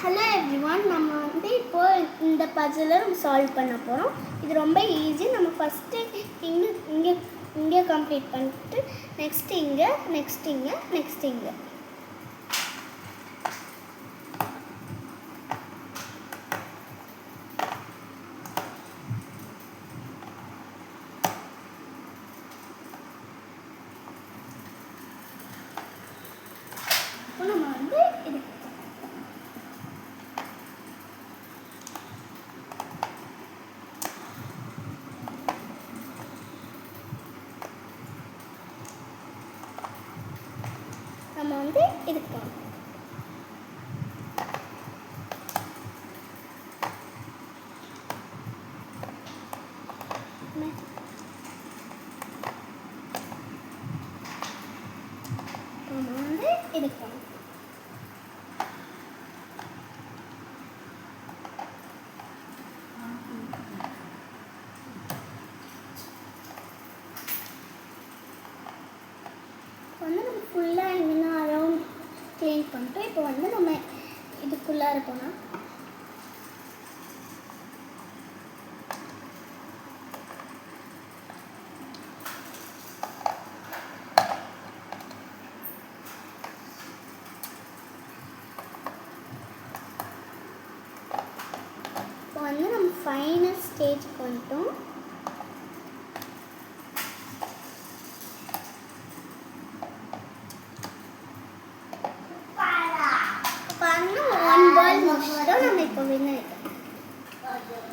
Hello everyone, நம்ம இப்போ இந்த பஜலை நம்ம சால்வ் பண்ண போகிறோம். இது ரொம்ப ஈஸி. நம்ம ஃபஸ்ட்டு இங்கே இங்கே இங்கே கம்ப்ளீட் பண்ணிட்டு நெக்ஸ்ட் இங்கே இப்போ நம்ம இது இதுக்கு போகணும். இதுக்கு போகணும். நம்ம ஃபுல்லாக எங்கன்னா அரவுண்ட் க்ளீன் பண்ணிட்டோம். இப்போ நம்ம இதுக்குள்ளார போனால் இப்போ நம்ம ஃபைனல் ஸ்டேஜுக்கு வந்துட்டோம். ஒன் பால் முடிச்சிட்டோம். நம்ம இப்போ வின்னர்.